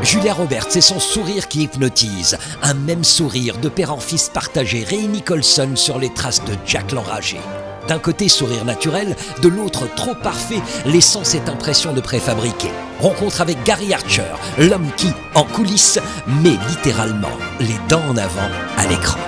Julia Roberts, c'est son sourire qui hypnotise. Un même sourire de père en fils partagé Ray Nicholson sur les traces de Jack l'enragé. D'un côté, sourire naturel, de l'autre, trop parfait, laissant cette impression de préfabriqué. Rencontre avec Gary Archer, l'homme qui, en coulisses, met littéralement les dents en avant à l'écran.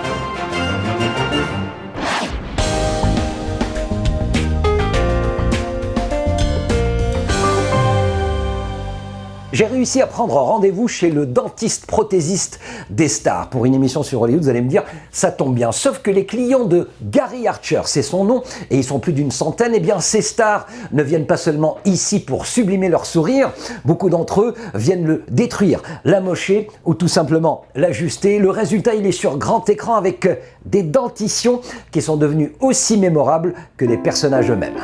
J'ai réussi à prendre rendez-vous chez le dentiste prothésiste des stars. Pour une émission sur Hollywood, vous allez me dire, ça tombe bien. Sauf que les clients de Gary Archer, c'est son nom, et ils sont plus d'une centaine, eh bien ces stars ne viennent pas seulement ici pour sublimer leur sourire, beaucoup d'entre eux viennent le détruire, l'amocher ou tout simplement l'ajuster. Le résultat, il est sur grand écran avec des dentitions qui sont devenues aussi mémorables que les personnages eux-mêmes.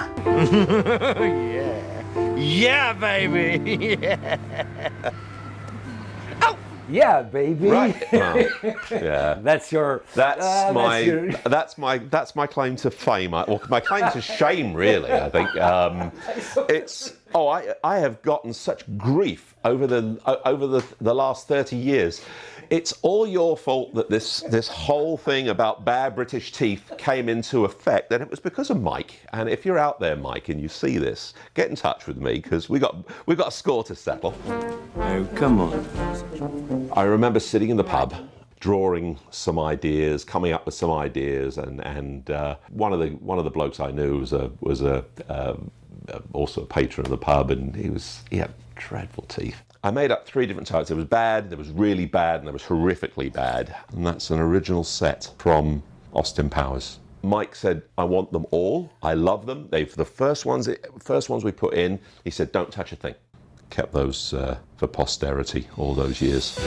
Yeah, baby. Yeah. Oh. Yeah, baby. Right. Yeah. That's my claim to fame. Or my claim to shame, really. I think I have gotten such grief over the last 30 years. It's all your fault that this whole thing about bad British teeth came into effect, and it was because of Mike. And if you're out there, Mike, and you see this, get in touch with me because we've got a score to settle. Oh, come on. I remember sitting in the pub, drawing some ideas, coming up with some ideas, and one of the blokes I knew was also a patron of the pub, and he had dreadful teeth. I made up 3 different types. There was bad, there was really bad, and there was horrifically bad. And that's an original set from Austin Powers. Mike said, I want them all. I love them. The first ones we put in, he said, don't touch a thing. Kept those for posterity all those years.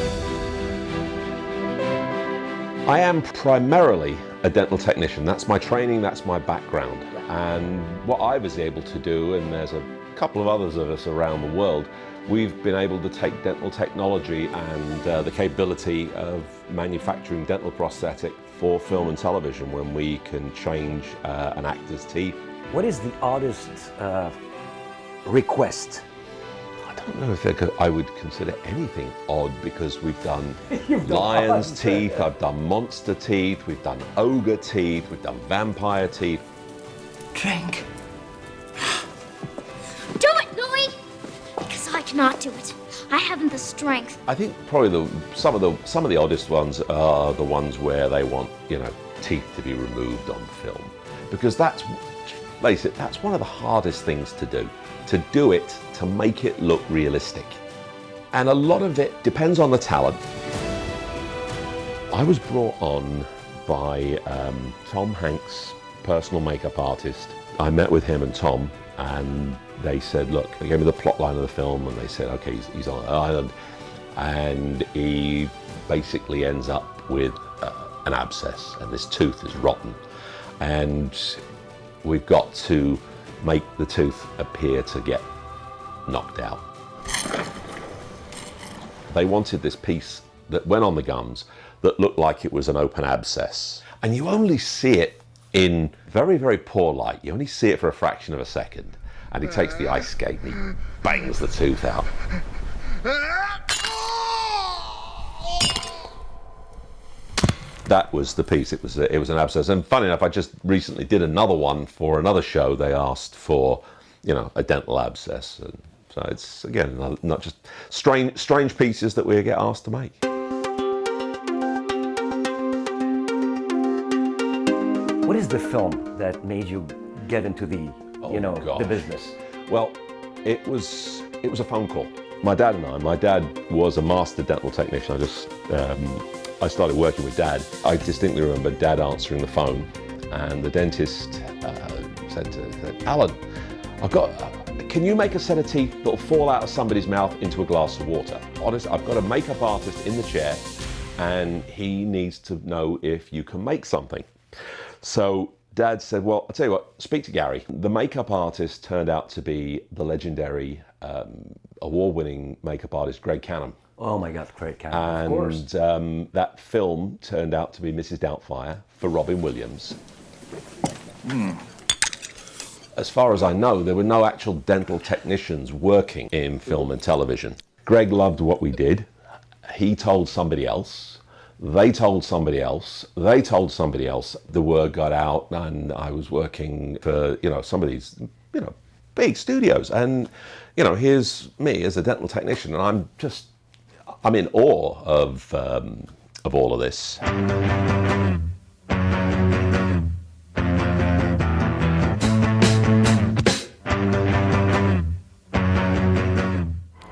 I am primarily a dental technician. That's my training, that's my background. And what I was able to do, and there's a couple of others of us around the world, we've been able to take dental technology and the capability of manufacturing dental prosthetic for film and television when we can change an actor's teeth. What is the oddest request? I don't know if I would consider anything odd because we've done lion's teeth, I've done monster teeth, we've done ogre teeth, we've done vampire teeth. Drink. Do it, Louis! Because I cannot do it. I haven't the strength. I think probably some of the oddest ones are the ones where they want, teeth to be removed on film. Because that's one of the hardest things to do. To do it, to make it look realistic. And a lot of it depends on the talent. I was brought on by Tom Hanks' personal makeup artist. I met with him and Tom, and they said, look, they gave me the plot line of the film, and they said, okay, he's on an island, and he basically ends up with an abscess, and this tooth is rotten, and we've got to make the tooth appear to get knocked out. They wanted this piece that went on the gums that looked like it was an open abscess, and you only see it in very, very poor light. You only see it for a fraction of a second. And he takes the ice skate and he bangs the tooth out. That was the piece. It was an abscess. And funny enough, I just recently did another one for another show. They asked for, a dental abscess. And so it's, again, not just strange pieces that we get asked to make. What is the film that made you get into the business? Well, it was a phone call. My dad was a master dental technician. I started working with Dad. I distinctly remember Dad answering the phone, and the dentist said, Alan, can you make a set of teeth that'll fall out of somebody's mouth into a glass of water? Honestly, I've got a makeup artist in the chair, and he needs to know if you can make something. So Dad said, well, I'll tell you what, speak to Gary. The makeup artist turned out to be the legendary award-winning makeup artist, Greg Canham. Oh my God, Greg Canham, of course. And that film turned out to be Mrs. Doubtfire for Robin Williams. As far as I know, there were no actual dental technicians working in film and television. Greg loved what we did, He told somebody else. They told somebody else. They told somebody else. The word got out, and I was working for some of these big studios. And here's me as a dental technician, and I'm in awe of all of this.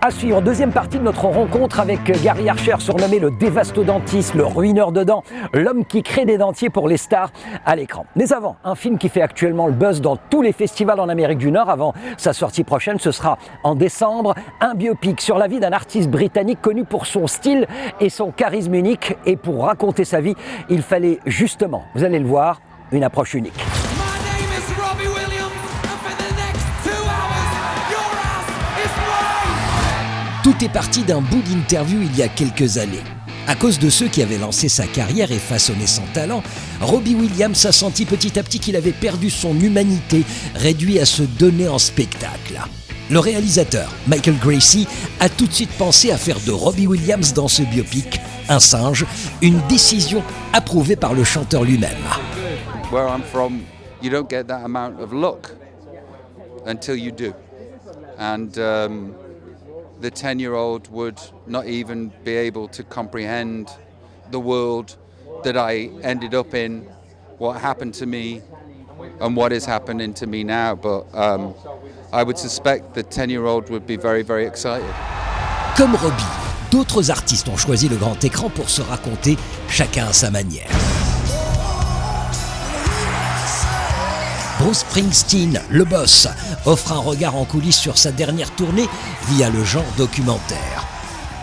À suivre, deuxième partie de notre rencontre avec Gary Archer, surnommé le devasto-dentiste, le ruineur de dents, l'homme qui crée des dentiers pour les stars à l'écran. Mais avant, un film qui fait actuellement le buzz dans tous les festivals en Amérique du Nord. Avant sa sortie prochaine, ce sera en décembre, un biopic sur la vie d'un artiste britannique connu pour son style et son charisme unique. Et pour raconter sa vie, il fallait justement, vous allez le voir, une approche unique. Tout est parti d'un bout d'interview il y a quelques années. À cause de ceux qui avaient lancé sa carrière et façonné son talent, Robbie Williams a senti petit à petit qu'il avait perdu son humanité, réduit à se donner en spectacle. Le réalisateur, Michael Gracie, a tout de suite pensé à faire de Robbie Williams dans ce biopic un singe, une décision approuvée par le chanteur lui-même. Where I'm from, you don't get that amount of luck until you do. And the 10-year-old would not even be able to comprehend the world that I ended up in, what happened to me, and what is happening to me now. But I would suspect the 10-year-old would be very, very excited. Comme Robbie, d'autres artistes ont choisi le grand écran pour se raconter, chacun à sa manière. Bruce Springsteen, le boss, offre un regard en coulisses sur sa dernière tournée via le genre documentaire.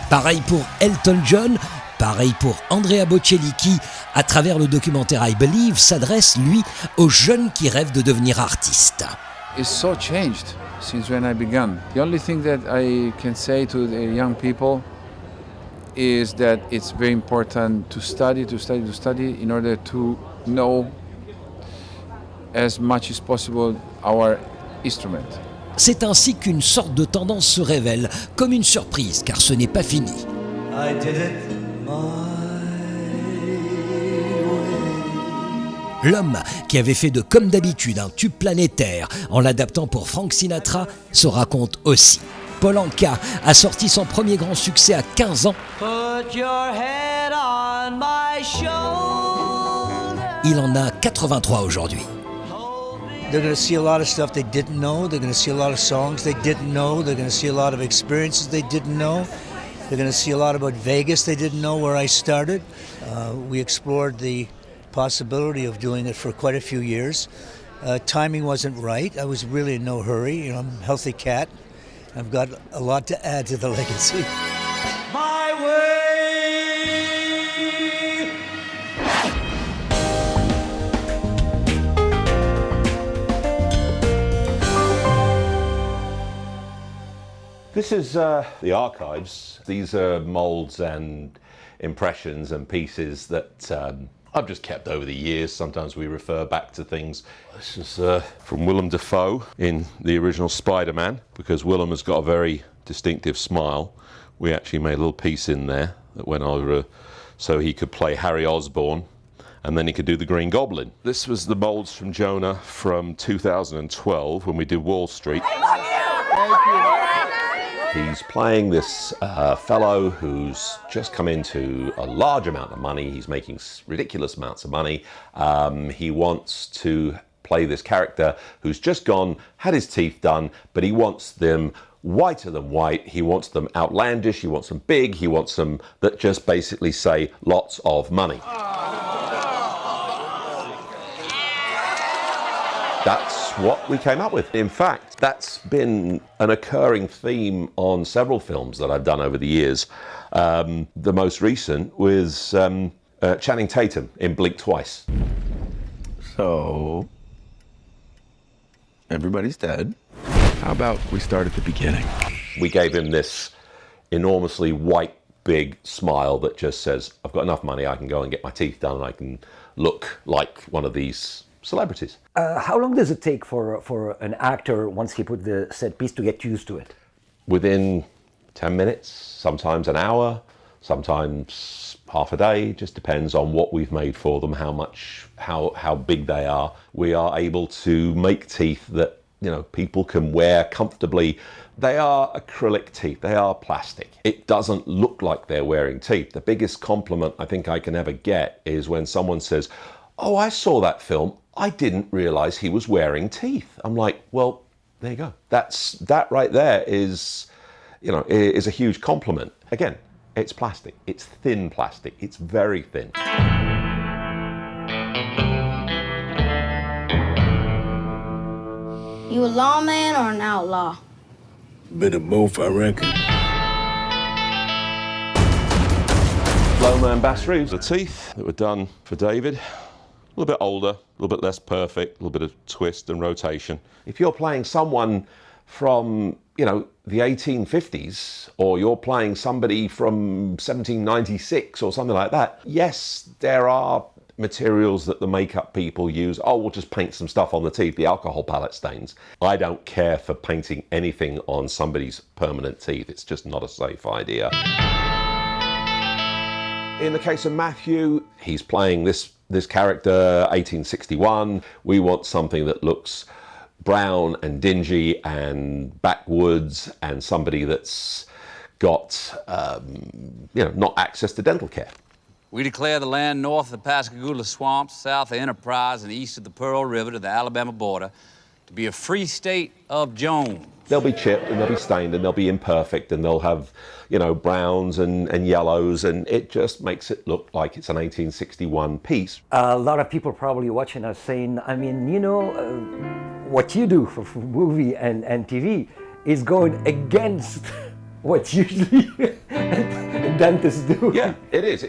Pareil pour Elton John, pareil pour Andrea Bocelli qui, à travers le documentaire I Believe, s'adresse, lui, aux jeunes qui rêvent de devenir artistes. It's so changed since when I began. The only thing that I can say to the young people is that it's very important to study in order to know as much as possible our instrument. C'est ainsi qu'une sorte de tendance se révèle, comme une surprise, car ce n'est pas fini. I did it my way. L'homme qui avait fait de Comme d'habitude un tube planétaire en l'adaptant pour Frank Sinatra se raconte aussi. Paul Anka a sorti son premier grand succès à 15 ans. Put your head on my shoulder. Il en a 83 aujourd'hui. They're going to see a lot of stuff they didn't know. They're going to see a lot of songs they didn't know. They're going to see a lot of experiences they didn't know. They're going to see a lot about Vegas they didn't know, where I started. We explored the possibility of doing it for quite a few years. Timing wasn't right. I was really in no hurry. I'm a healthy cat. I've got a lot to add to the legacy. My way. This is the archives. These are molds and impressions and pieces that I've just kept over the years. Sometimes we refer back to things. This is from Willem Dafoe in the original Spider-Man, because Willem has got a very distinctive smile. We actually made a little piece in there that went over so he could play Harry Osborn, and then he could do the Green Goblin. This was the molds from Jonah from 2012 when we did Wall Street. He's playing this fellow who's just come into a large amount of money. He's making ridiculous amounts of money. He wants to play this character who's just had his teeth done, but he wants them whiter than white. He wants them outlandish. He wants them big. He wants them that just basically say lots of money. That's what we came up with. In fact, that's been an occurring theme on several films that I've done over the years. The most recent was Channing Tatum in Blink Twice. So, everybody's dead. How about we start at the beginning? We gave him this enormously white, big smile that just says, I've got enough money, I can go and get my teeth done, and I can look like one of these celebrities. How long does it take for an actor, once he put the set piece, to get used to it? Within 10 minutes, sometimes an hour, sometimes half a day, just depends on what we've made for them, how big they are. We are able to make teeth that, you know, people can wear comfortably. They are acrylic teeth, they are plastic. It doesn't look like they're wearing teeth. The biggest compliment I think I can ever get is when someone says, "Oh, I saw that film, I didn't realize he was wearing teeth." I'm like, well, there you go. That right there is, you know, is a huge compliment. Again, it's plastic, it's thin plastic, it's very thin. You a lawman or an outlaw? Bit of both, I reckon. Lowman Bass Reeves, the teeth that were done for David. A little bit older, a little bit less perfect, a little bit of twist and rotation. If you're playing someone from, you know, the 1850s, or you're playing somebody from 1796 or something like that, yes, there are materials that the makeup people use. Oh, we'll just paint some stuff on the teeth, the alcohol palette stains. I don't care for painting anything on somebody's permanent teeth. It's just not a safe idea. In the case of Matthew, he's playing this character, 1861. We want something that looks brown and dingy and backwoods, and somebody that's got, you know, not access to dental care. We declare the land north of the Pascagoula Swamps, south of Enterprise, and east of the Pearl River to the Alabama border to be a free state of Jones. They'll be chipped and they'll be stained and they'll be imperfect and they'll have, you know, browns and yellows, and it just makes it look like it's an 1861 piece. A lot of people probably watching us saying, I mean, you know, what you do for movie and TV is going against what usually dentists do. Yeah, it is.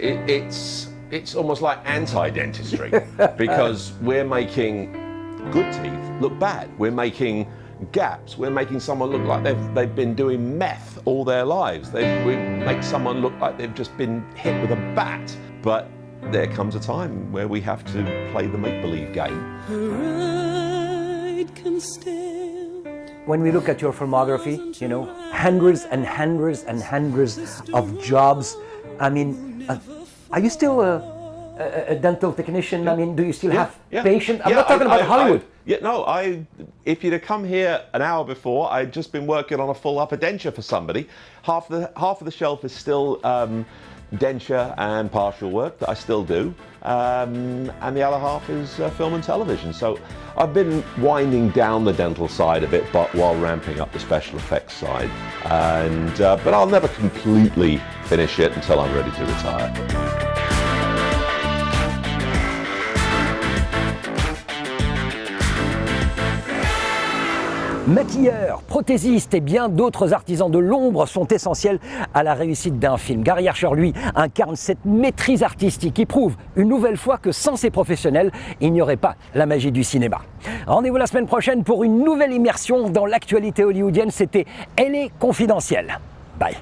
It's almost like anti-dentistry because we're making good teeth look bad. We're making gaps. We're making someone look like they've been doing meth all their lives. We make someone look like they've just been hit with a bat. But there comes a time where we have to play the make-believe game. When we look at your filmography, you know, hundreds and hundreds and hundreds of jobs. I mean, are you still a dental technician? I mean, do you still have patients? I'm not talking about Hollywood. If you'd have come here an hour before, I'd just been working on a full upper denture for somebody. Half of the shelf is still denture and partial work that I still do, and the other half is film and television. So I've been winding down the dental side a bit, but while ramping up the special effects side. But I'll never completely finish it until I'm ready to retire. Maquilleurs, prothésistes et bien d'autres artisans de l'ombre sont essentiels à la réussite d'un film. Gary Archer, lui, incarne cette maîtrise artistique qui prouve une nouvelle fois que sans ces professionnels, il n'y aurait pas la magie du cinéma. Rendez-vous la semaine prochaine pour une nouvelle immersion dans l'actualité hollywoodienne. C'était L.A Confidentiel. Bye.